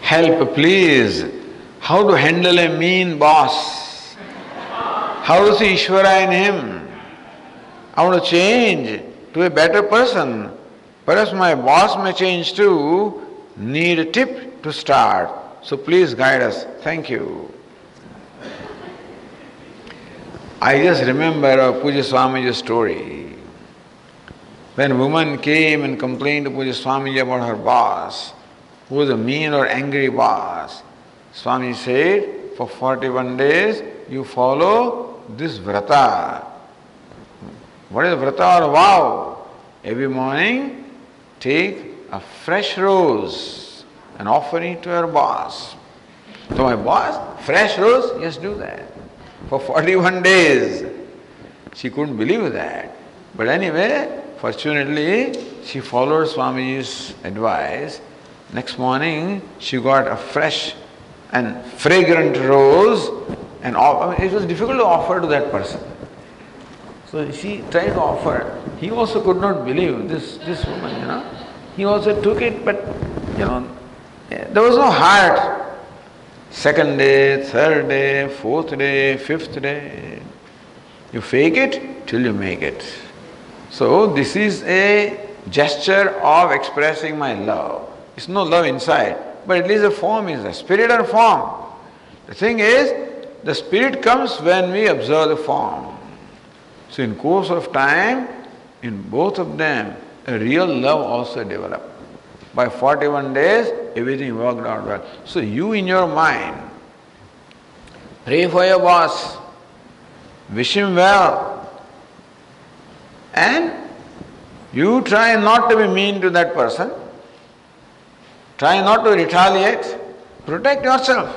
Help, please. How to handle a mean boss? How to see Ishvara in him? I want to change to a better person. Perhaps my boss may change too. Need a tip to start. So please guide us. Thank you. I just remember a Puja Swamiji's story. When a woman came and complained to Puja Swamiji about her boss, who was a mean or angry boss, Swami said, for 41 days you follow this vrata. What is vrata or vow? Every morning take a fresh rose and offer it to your boss. So my boss, fresh rose? Yes, do that. For 41 days. She couldn't believe that. But anyway, fortunately, she followed Swamiji's advice. Next morning, she got a fresh and fragrant rose, and it was difficult to offer to that person. So she tried to offer. He also could not believe this woman, He also took it, but, there was no heart. Second day, third day, fourth day, fifth day. You fake it till you make it. So this is a gesture of expressing my love. It's no love inside, but at least the form is there. Spirit and form. The thing is, the spirit comes when we observe the form. So in course of time, in both of them, a real love also developed. By 41 days, everything worked out well. So you in your mind, pray for your boss, wish him well, and you try not to be mean to that person, try not to retaliate, protect yourself.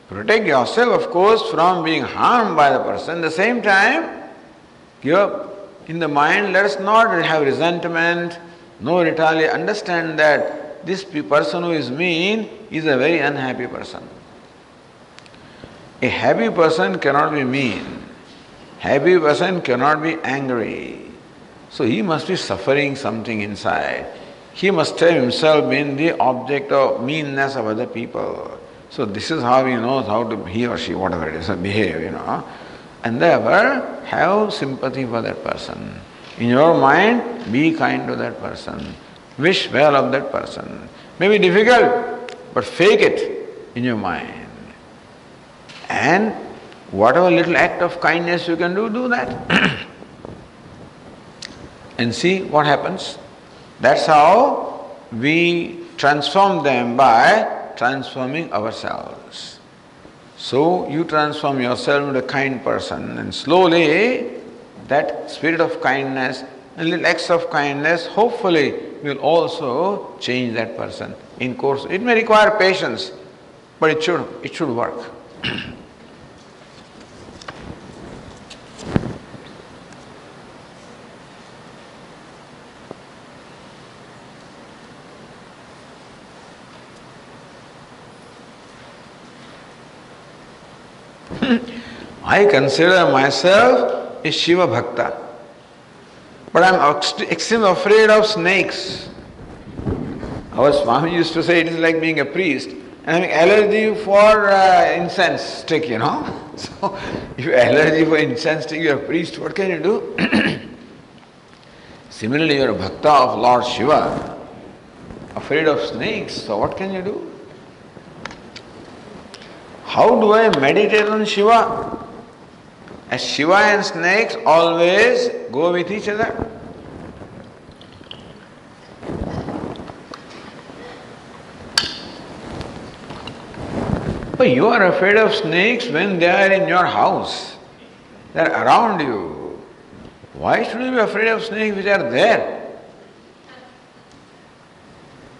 Protect yourself, of course, from being harmed by the person. At the same time, give up in the mind, let us not have resentment, no retaliation. Understand that this person who is mean is a very unhappy person. A happy person cannot be mean. Happy person cannot be angry. So he must be suffering something inside. He must have himself been the object of meanness of other people. So this is how he knows how to, he or she, whatever it is, behave, And therefore, have sympathy for that person. In your mind, be kind to that person. Wish well of that person. May be difficult, but fake it in your mind. And whatever little act of kindness you can do, do that. And see what happens. That's how we transform them, by transforming ourselves. So you transform yourself into a kind person, and slowly that spirit of kindness and little acts of kindness hopefully will also change that person. In course, it may require patience, but it should work. I consider myself a Shiva Bhakta, but I am extremely afraid of snakes. Our Swami used to say it is like being a priest and having allergy for incense stick, So if you have allergy for incense stick, you are a priest, what can you do? Similarly, you are a Bhakta of Lord Shiva, afraid of snakes, so what can you do? How do I meditate on Shiva? As Shiva and snakes always go with each other. But you are afraid of snakes when they are in your house. They are around you. Why should you be afraid of snakes which are there?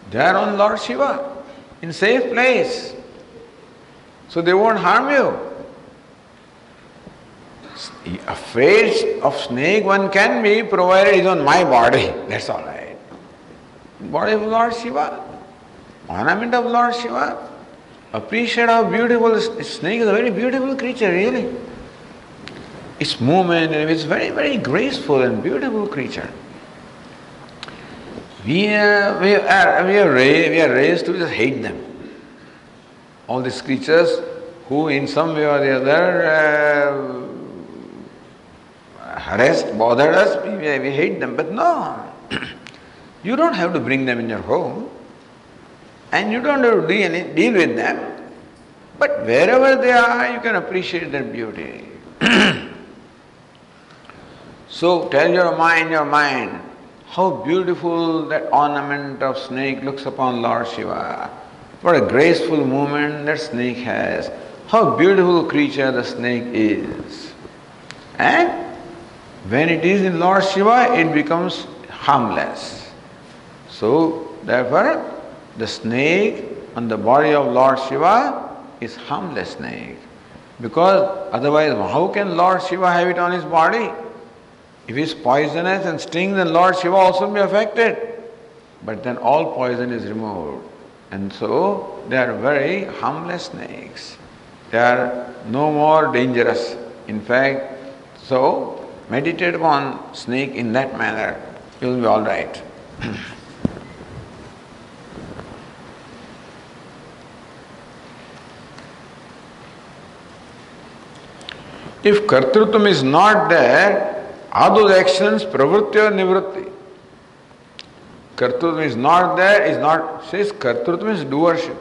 They are on Lord Shiva, in safe place. So they won't harm you. Afraid of snake one can be, provided it is on my body. That's all right. Body of Lord Shiva, ornament of Lord Shiva. Appreciate how beautiful snake is. A very beautiful creature, really. Its movement, it's very, very graceful and beautiful creature. We are raised to just hate them. All these creatures who in some way or the other harassed, bothered us, we hate them. But no, you don't have to bring them in your home and you don't have to deal with them. But wherever they are, you can appreciate their beauty. So tell your mind, how beautiful that ornament of snake looks upon Lord Shiva. What a graceful movement that snake has. How beautiful creature the snake is. And when it is in Lord Shiva, it becomes harmless. So therefore, the snake on the body of Lord Shiva is harmless snake. Because otherwise, how can Lord Shiva have it on his body? If it is poisonous and stings, then Lord Shiva also will be affected. But then all poison is removed. And so they are very harmless snakes. They are no more dangerous. In fact, so meditate upon snake in that manner. You will be all right. If kartrutvam is not there, are those actions pravritti or nivritti? Kartrutvam is not there, is not, says kartrutvam is doership.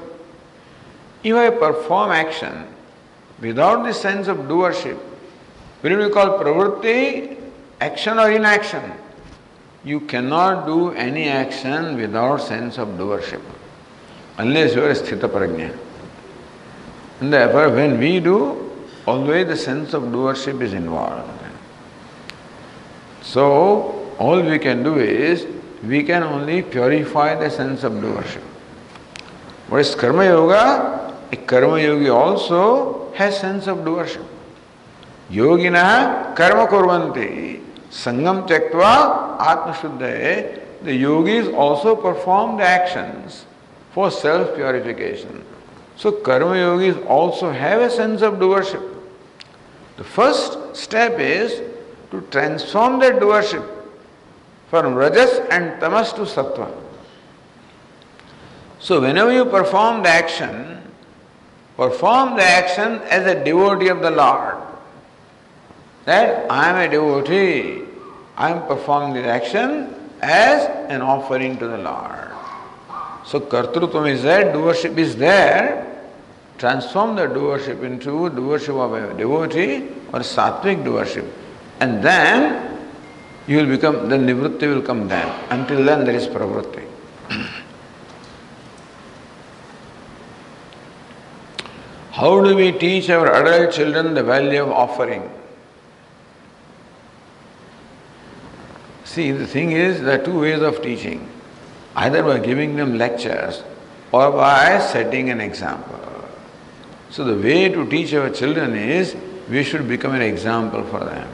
If I perform action without the sense of doership, will it be called pravritti, action or inaction? You cannot do any action without sense of doership, unless you are sthita prajna. And therefore, when we do, always the sense of doership is involved. So, all we can do is, we can only purify the sense of doership. What is karma yoga? A karma yogi also has sense of doership. Yogina karma kurvanti sangam tyaktva atma shuddhaye. The yogis also perform the actions for self-purification. So karma yogis also have a sense of doership. The first step is to transform that doership from rajas and tamas to sattva. So whenever you perform the action as a devotee of the Lord. That I am a devotee, I am performing this action as an offering to the Lord. So kartrutvam is there, doership is there. Transform the doership into doership of a devotee or sattvic doership. And then you will become, the nivritti will come then. Until then there is pravritti. How do we teach our adult children the value of offering? See, the thing is, there are two ways of teaching. Either by giving them lectures or by setting an example. So the way to teach our children is, we should become an example for them.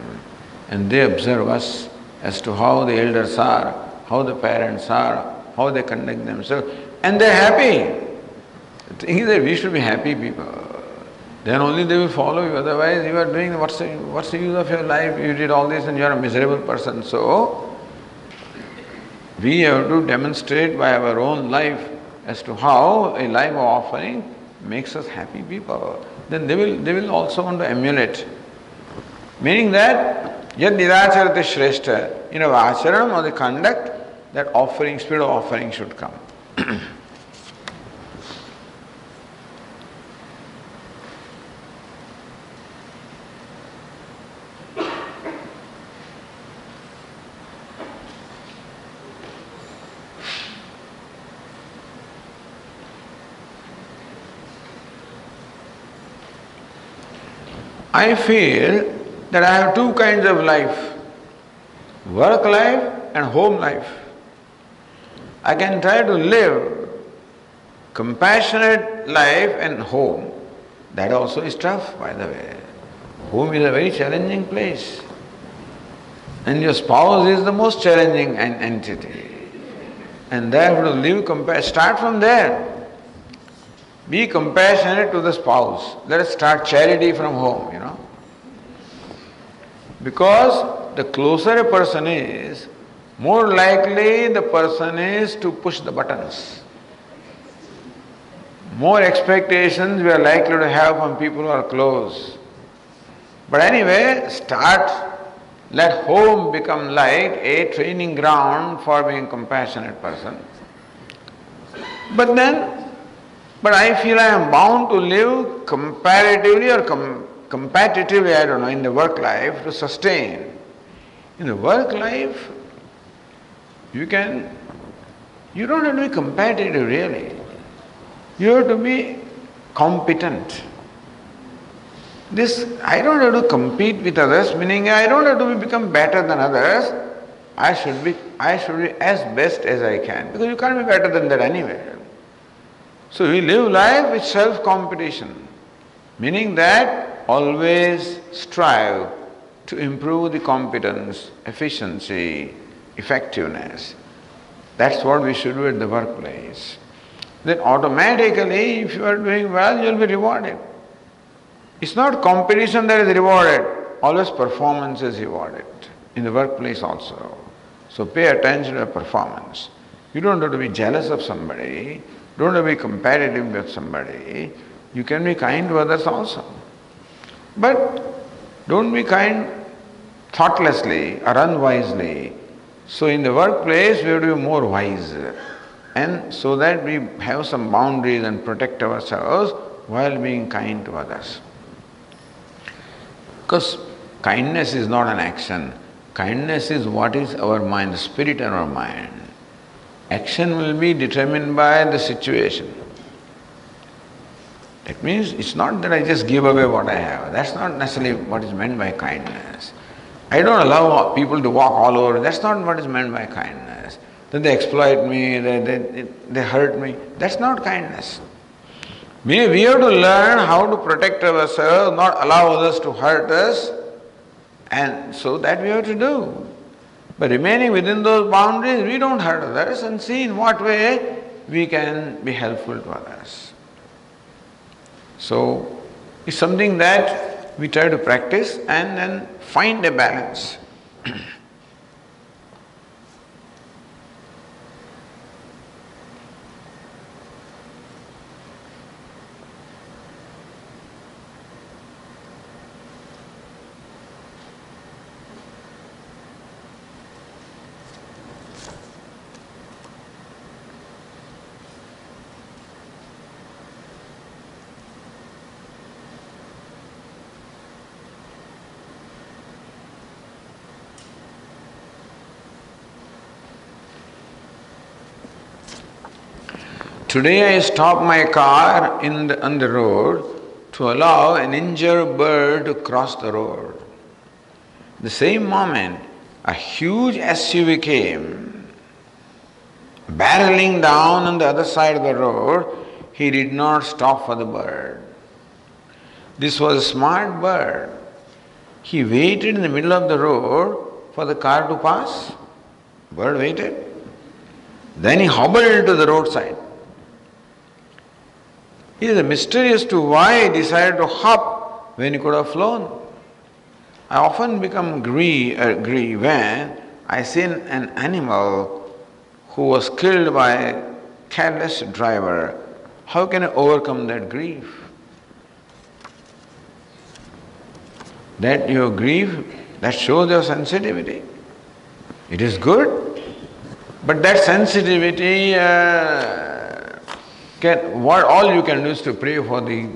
And they observe us as to how the elders are, how the parents are, how they conduct themselves. And they're happy. The thing is that we should be happy people. Then only they will follow you. Otherwise you are doing, what's the use of your life? You did all this and you are a miserable person. So we have to demonstrate by our own life as to how a life of offering makes us happy people. Then they will also want to emulate. Meaning that yad niracharate shrestha, in our acharanam or the conduct, that offering, spirit of offering should come. I feel that I have two kinds of life, work life and home life. I can try to live compassionate life and home. That also is tough, by the way. Home is a very challenging place. And your spouse is the most challenging entity. And therefore to live start from there. Be compassionate to the spouse. Let us start charity from home, Because the closer a person is more likely the person is to push the buttons. More expectations we are likely to have from people who are close. But anyway, let home become like a training ground for being a compassionate person. But I feel I am bound to live comparatively or competitively, I don't know, in the work life to sustain. In the work life, you don't have to be competitive really. You have to be competent. I don't have to compete with others, meaning I don't have to become better than others. I should be as best as I can, because you can't be better than that anyway. So we live life with self-competition, meaning that always strive to improve the competence, efficiency, effectiveness. That's what we should do at the workplace. Then automatically, if you are doing well, you will be rewarded. It's not competition that is rewarded, always performance is rewarded, in the workplace also. So pay attention to performance. You don't have to be jealous of somebody, don't have to be competitive with somebody. You can be kind to others also. But don't be kind thoughtlessly or unwisely. So in the workplace we have to be more wise, and so that we have some boundaries and protect ourselves while being kind to others. Because kindness is not an action. Kindness is what is our mind, the spirit in our mind. Action will be determined by the situation. That means it's not that I just give away what I have. That's not necessarily what is meant by kindness. I don't allow people to walk all over. That's not what is meant by kindness. Then they exploit me, they hurt me. That's not kindness. We have to learn how to protect ourselves, not allow others to hurt us, and so that we have to do. But remaining within those boundaries, we don't hurt others, and see in what way we can be helpful to others. So it's something that we try to practice and then find a balance. Today I stopped my car on the road to allow an injured bird to cross the road. The same moment, a huge SUV came, barreling down on the other side of the road. He did not stop for the bird. This was a smart bird. He waited in the middle of the road for the car to pass. Bird waited. Then he hobbled to the roadside. It is a mystery as to why he decided to hop when he could have flown. I often become grieved when I see an animal who was killed by a careless driver. How can I overcome that grief? That your grief, that shows your sensitivity. It is good, but that sensitivity all you can do is to pray for the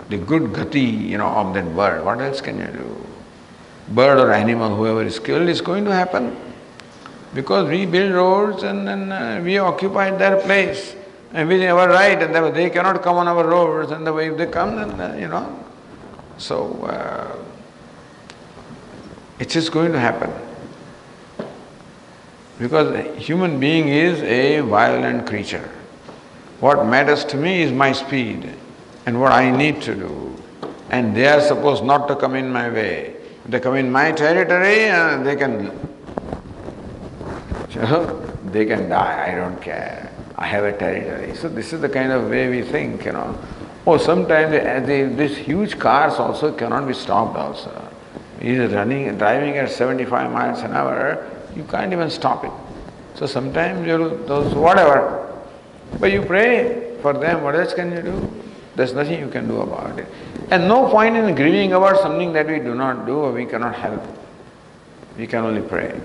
good gati, of that bird. What else can you do? Bird or animal, whoever is killed, is going to happen. Because we build roads and then we occupy their place. And we have a right, and they cannot come on our roads, and the way if they come, then, So, it is going to happen. Because a human being is a violent creature. What matters to me is my speed and what I need to do. And they are supposed not to come in my way. If they come in my territory, they can die, I don't care. I have a territory. So this is the kind of way we think, Oh, sometimes these huge cars also cannot be stopped also. He is driving at 75 miles an hour, You can't even stop it. So sometimes those whatever, but you pray for them, what else can you do? There's nothing you can do about it. And no point in grieving about something that we do not do or we cannot help. We can only pray.